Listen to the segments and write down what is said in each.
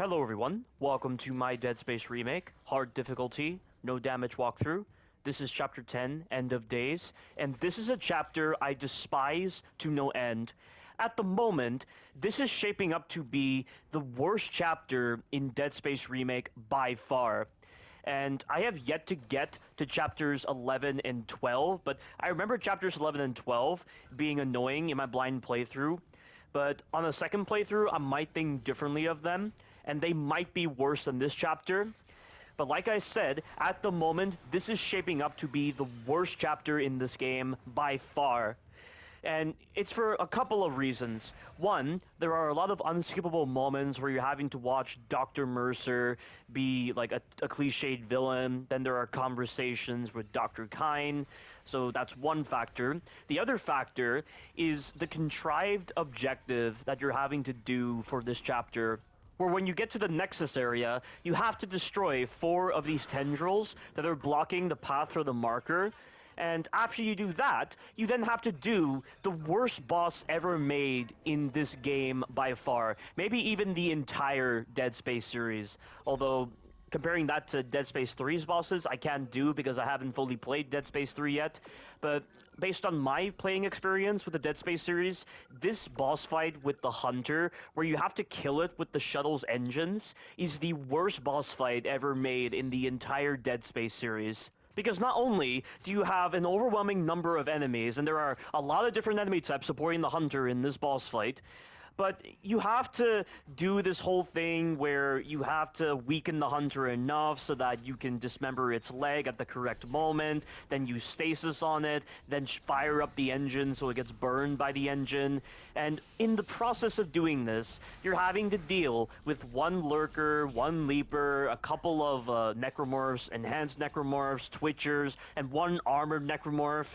Hello everyone, welcome to my Dead Space remake, hard difficulty, no damage walkthrough. This is chapter 10, End of Days, and this is a chapter I despise to no end. At the moment, this is shaping up to be the worst chapter in Dead Space remake by far. And I have yet to get to chapters 11 and 12, but I remember chapters 11 and 12 being annoying in my blind playthrough. But on a second playthrough, I might think differently of them, and they might be worse than this chapter. But like I said, at the moment, this is shaping up to be the worst chapter in this game by far. And it's for a couple of reasons. One, there are a lot of unskippable moments where you're having to watch Dr. Mercer be like a cliched villain. Then there are conversations with Dr. Kyne. So that's one factor. The other factor is the contrived objective that you're having to do for this chapter, where when you get to the Nexus area, you have to destroy 4 of these tendrils that are blocking the path for the marker. And after you do that, you then have to do the worst boss ever made in this game by far. Maybe even the entire Dead Space series. Although, comparing that to Dead Space 3's bosses, I can't do because I haven't fully played Dead Space 3 yet. But based on my playing experience with the Dead Space series, this boss fight with the Hunter, where you have to kill it with the shuttle's engines, is the worst boss fight ever made in the entire Dead Space series. Because not only do you have an overwhelming number of enemies, and there are a lot of different enemy types supporting the Hunter in this boss fight, but you have to do this whole thing where you have to weaken the Hunter enough so that you can dismember its leg at the correct moment, then you stasis on it, then fire up the engine so it gets burned by the engine. And in the process of doing this, you're having to deal with one lurker, one leaper, a couple of necromorphs, enhanced necromorphs, twitchers, and one armored necromorph.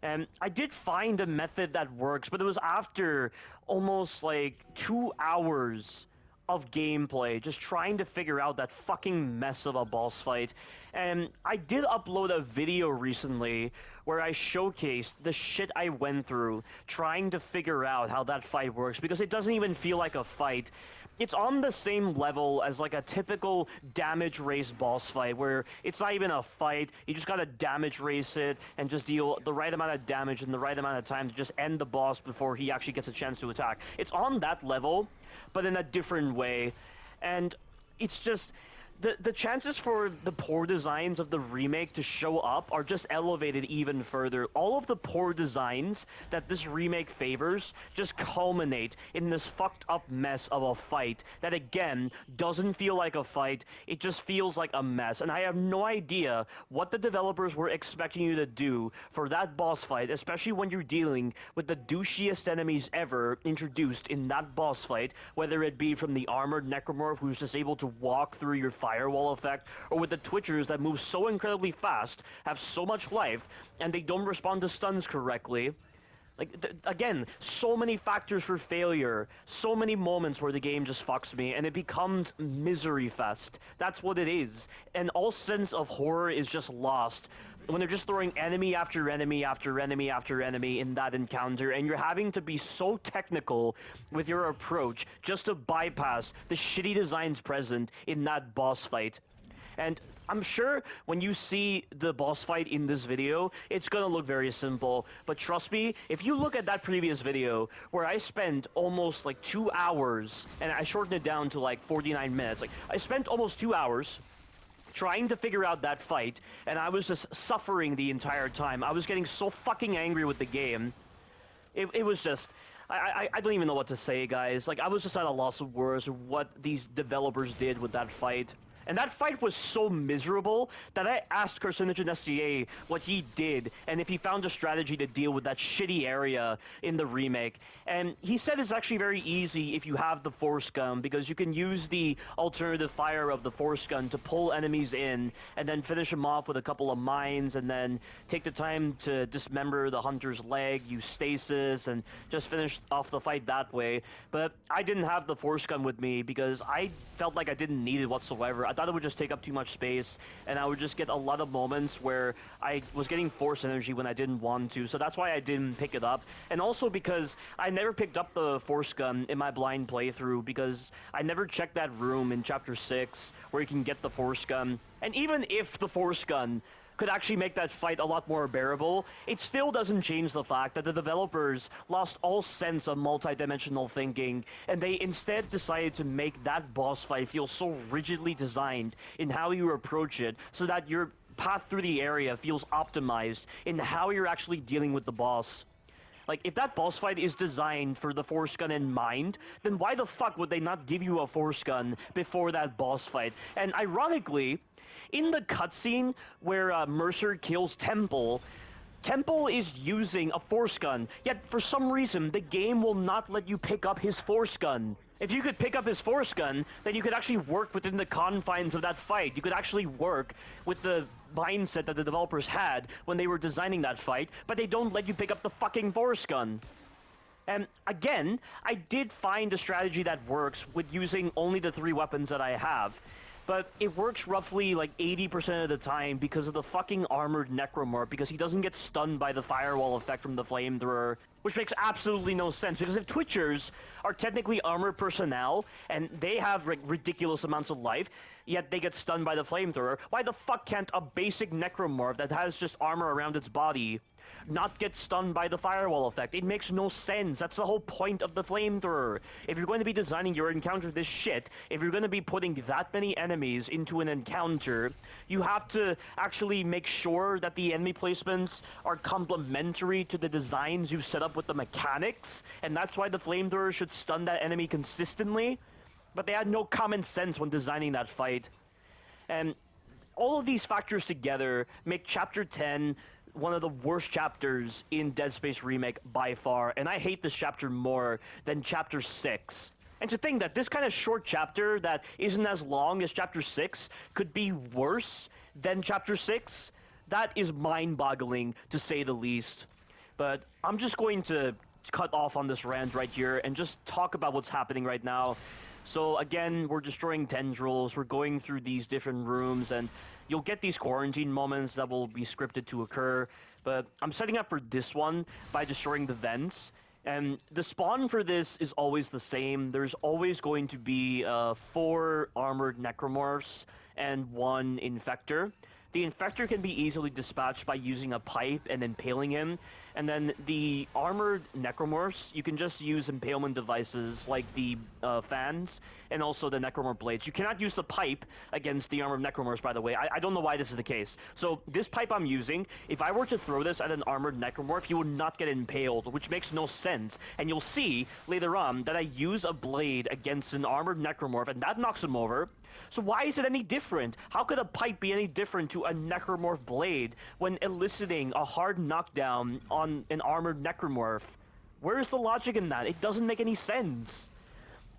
And I did find a method that works, but it was after almost like 2 hours of gameplay, just trying to figure out that fucking mess of a boss fight. And I did upload a video recently where I showcased the shit I went through trying to figure out how that fight works, because it doesn't even feel like a fight. It's on the same level as like a typical damage race boss fight, where it's not even a fight, you just gotta damage race it and just deal the right amount of damage in the right amount of time to just end the boss before he actually gets a chance to attack. It's on that level, but in a different way. And it's just the chances for the poor designs of the remake to show up are just elevated even further. All of the poor designs that this remake favors just culminate in this fucked up mess of a fight that, again, doesn't feel like a fight. It just feels like a mess. And I have no idea what the developers were expecting you to do for that boss fight, especially when you're dealing with the douchiest enemies ever introduced in that boss fight, whether it be from the armored necromorph who's just able to walk through your firewall effect, or with the twitchers that move so incredibly fast, have so much life, and they don't respond to stuns correctly. Like, again, so many factors for failure, so many moments where the game just fucks me, and it becomes misery fest. That's what it is. And all sense of horror is just lost when they're just throwing enemy after enemy after enemy after enemy in that encounter, and you're having to be so technical with your approach just to bypass the shitty designs present in that boss fight. And I'm sure when you see the boss fight in this video, it's gonna look very simple. But trust me, if you look at that previous video, where I spent almost like 2 hours, and I shortened it down to like 49 minutes, like I spent almost 2 hours trying to figure out that fight, and I was just suffering the entire time. I was getting so fucking angry with the game. It was just... I don't even know what to say, guys. Like, I was just at a loss of words of what these developers did with that fight. And that fight was so miserable that I asked Carcinogen SCA what he did and if he found a strategy to deal with that shitty area in the remake. And he said it's actually very easy if you have the Force Gun, because you can use the alternative fire of the Force Gun to pull enemies in and then finish them off with a couple of mines, and then take the time to dismember the Hunter's leg, use stasis, and just finish off the fight that way. But I didn't have the Force Gun with me because I felt like I didn't need it whatsoever. thought it would just take up too much space, and I would just get a lot of moments where I was getting force energy when I didn't want to, so that's why I didn't pick it up. And also because I never picked up the force gun in my blind playthrough, because I never checked that room in Chapter 6 where you can get the force gun. And even if the force gun could actually make that fight a lot more bearable, it still doesn't change the fact that the developers lost all sense of multi-dimensional thinking, and they instead decided to make that boss fight feel so rigidly designed in how you approach it, so that your path through the area feels optimized in how you're actually dealing with the boss. Like, if that boss fight is designed for the force gun in mind, then why the fuck would they not give you a force gun before that boss fight? And ironically, in the cutscene where Mercer kills Temple, Temple is using a force gun, yet for some reason the game will not let you pick up his force gun. If you could pick up his force gun, then you could actually work within the confines of that fight. You could actually work with the mindset that the developers had when they were designing that fight, but they don't let you pick up the fucking force gun. And again, I did find a strategy that works with using only the 3 weapons that I have. But it works roughly like 80% of the time because of the fucking armored necromorph, because he doesn't get stunned by the firewall effect from the flamethrower, which makes absolutely no sense, because if Twitchers are technically armored personnel and they have ridiculous amounts of life, yet they get stunned by the flamethrower, why the fuck can't a basic necromorph that has just armor around its body not get stunned by the firewall effect? It makes no sense. That's the whole point of the flamethrower. If you're going to be designing your encounter this shit, if you're going to be putting that many enemies into an encounter, you have to actually make sure that the enemy placements are complementary to the designs you've set up with the mechanics, and that's why the flamethrower should stun that enemy consistently. But they had no common sense when designing that fight. And all of these factors together make Chapter 10 one of the worst chapters in Dead Space Remake by far, and I hate this chapter more than Chapter 6. And to think that this kind of short chapter that isn't as long as Chapter 6 could be worse than Chapter 6, that is mind-boggling, to say the least. But I'm just going to cut off on this rant right here and just talk about what's happening right now. So again, we're destroying tendrils, we're going through these different rooms, and you'll get these quarantine moments that will be scripted to occur, but I'm setting up for this one by destroying the vents. And the spawn for this is always the same. There's always going to be 4 armored necromorphs and 1 infector. The infector can be easily dispatched by using a pipe and impaling him. And then the armored necromorphs, you can just use impalement devices like the fans and also the necromorph blades. You cannot use the pipe against the armored necromorphs, by the way. I don't know why this is the case. So this pipe I'm using, if I were to throw this at an armored necromorph, he would not get impaled, which makes no sense. And you'll see later on that I use a blade against an armored necromorph, and that knocks him over. So why is it any different? How could a pipe be any different to a necromorph blade when eliciting a hard knockdown on an armored necromorph? Where is the logic in that? It doesn't make any sense.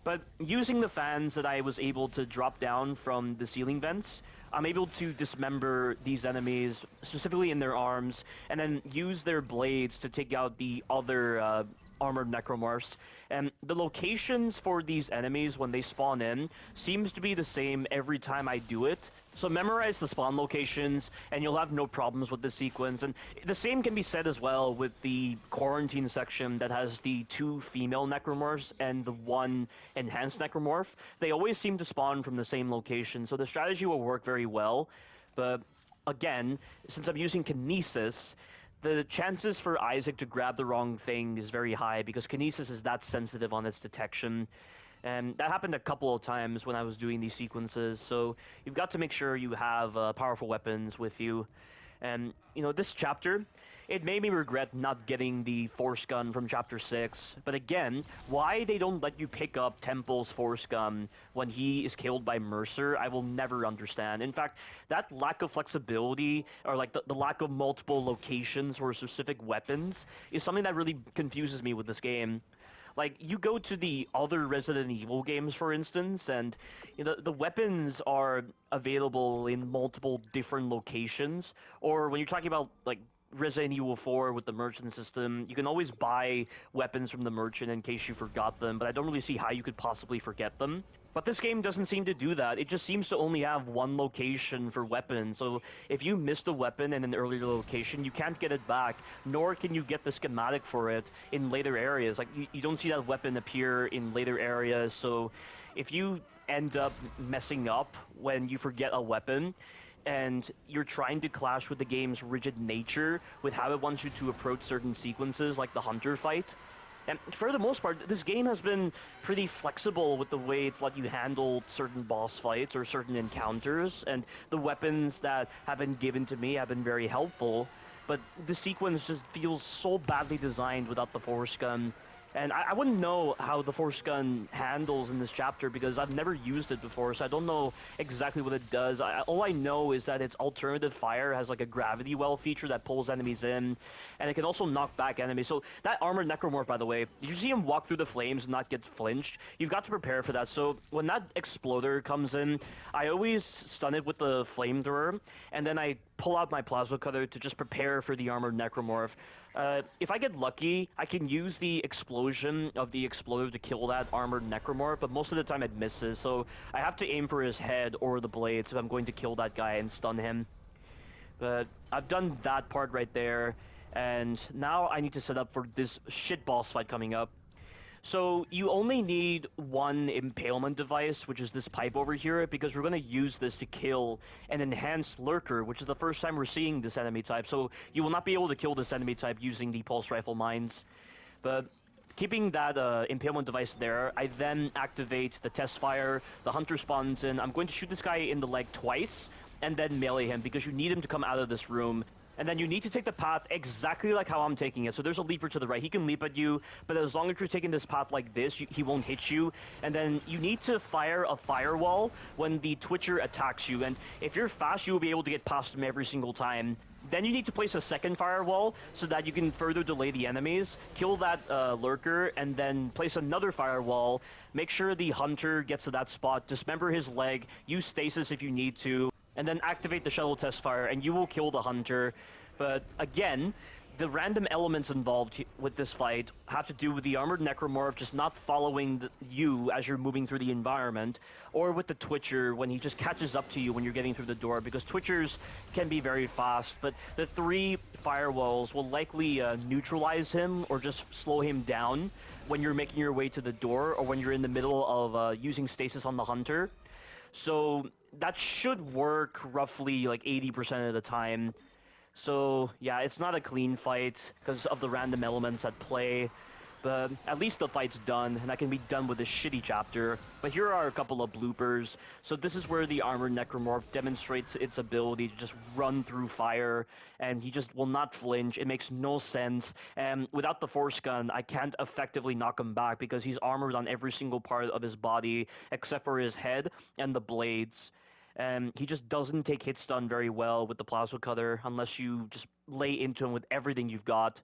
But using the fans that I was able to drop down from the ceiling vents, I'm able to dismember these enemies, specifically in their arms, and then use their blades to take out the other armored necromorphs. And the locations for these enemies when they spawn in seems to be the same every time I do it. So memorize the spawn locations and you'll have no problems with the sequence. And the same can be said as well with the quarantine section that has the 2 female necromorphs and the 1 enhanced necromorph. They always seem to spawn from the same location, so the strategy will work very well. But again, since I'm using Kinesis, the chances for Isaac to grab the wrong thing is very high because Kinesis is that sensitive on its detection. And that happened a couple of times when I was doing these sequences, so you've got to make sure you have powerful weapons with you. And, you know, this chapter, it made me regret not getting the force gun from Chapter 6. But again, why they don't let you pick up Temple's force gun when he is killed by Mercer, I will never understand. In fact, that lack of flexibility, or like the lack of multiple locations for specific weapons, is something that really confuses me with this game. Like, you go to the other Resident Evil games, for instance, and you know, the weapons are available in multiple different locations. Or when you're talking about, like, Resident Evil 4 with the merchant system, you can always buy weapons from the merchant in case you forgot them, but I don't really see how you could possibly forget them. But this game doesn't seem to do that. It just seems to only have one location for weapons. So if you missed a weapon in an earlier location, you can't get it back, nor can you get the schematic for it in later areas. Like, you don't see that weapon appear in later areas. So if you end up messing up when you forget a weapon, and you're trying to clash with the game's rigid nature, with how it wants you to approach certain sequences, like the hunter fight, and for the most part, this game has been pretty flexible with the way it's let you handle certain boss fights or certain encounters, and the weapons that have been given to me have been very helpful. But the sequence just feels so badly designed without the force gun. And I wouldn't know how the force gun handles in this chapter because I've never used it before, so I don't know exactly what it does. All I know is that its alternative fire has like a gravity well feature that pulls enemies in, and it can also knock back enemies. So that armored necromorph, by the way, did you see him walk through the flames and not get flinched? You've got to prepare for that. So when that exploder comes in, I always stun it with the flamethrower, and then I pull out my plasma cutter to just prepare for the armored necromorph. If I get lucky, I can use the explosion of the exploder to kill that armored necromorph, but most of the time it misses, so I have to aim for his head or the blades if I'm going to kill that guy and stun him. But I've done that part right there, and now I need to set up for this shit boss fight coming up. So you only need one impalement device, which is this pipe over here, because we're going to use this to kill an enhanced lurker, which is the first time we're seeing this enemy type. So you will not be able to kill this enemy type using the pulse rifle mines. But keeping that impalement device there, I then activate the test fire, the hunter spawns in. I'm going to shoot this guy in the leg twice, and then melee him, because you need him to come out of this room. And then you need to take the path exactly like how I'm taking it. So there's a leaper to the right. He can leap at you, but as long as you're taking this path like this, he won't hit you. And then you need to fire a firewall when the Twitcher attacks you. And if you're fast, you'll be able to get past him every single time. Then you need to place a second firewall so that you can further delay the enemies, kill that lurker, and then place another firewall. Make sure the hunter gets to that spot, dismember his leg, use stasis if you need to, and then activate the shuttle test fire, and you will kill the hunter. But again, the random elements involved with this fight have to do with the armored necromorph just not following you as you're moving through the environment, or with the Twitcher when he just catches up to you when you're getting through the door, because Twitchers can be very fast, but the 3 firewalls will likely neutralize him or just slow him down when you're making your way to the door, or when you're in the middle of using stasis on the hunter. So that should work roughly like 80% of the time. So yeah, it's not a clean fight because of the random elements at play, but at least the fight's done, and I can be done with this shitty chapter. But here are a couple of bloopers. So this is where the armored necromorph demonstrates its ability to just run through fire, and he just will not flinch. It makes no sense, and without the force gun, I can't effectively knock him back because he's armored on every single part of his body except for his head and the blades. And he just doesn't take hit stun very well with the plasma cutter unless you just lay into him with everything you've got.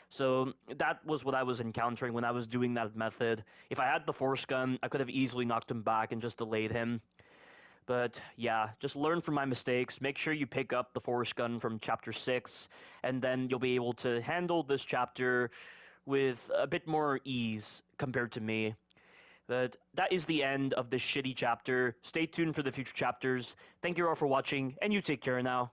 So that was what I was encountering when I was doing that method. If I had the force gun, I could have easily knocked him back and just delayed him. But yeah, just learn from my mistakes. Make sure you pick up the force gun from chapter 6, and then you'll be able to handle this chapter with a bit more ease compared to me. But that is the end of this shitty chapter. Stay tuned for the future chapters. Thank you all for watching, and you take care now.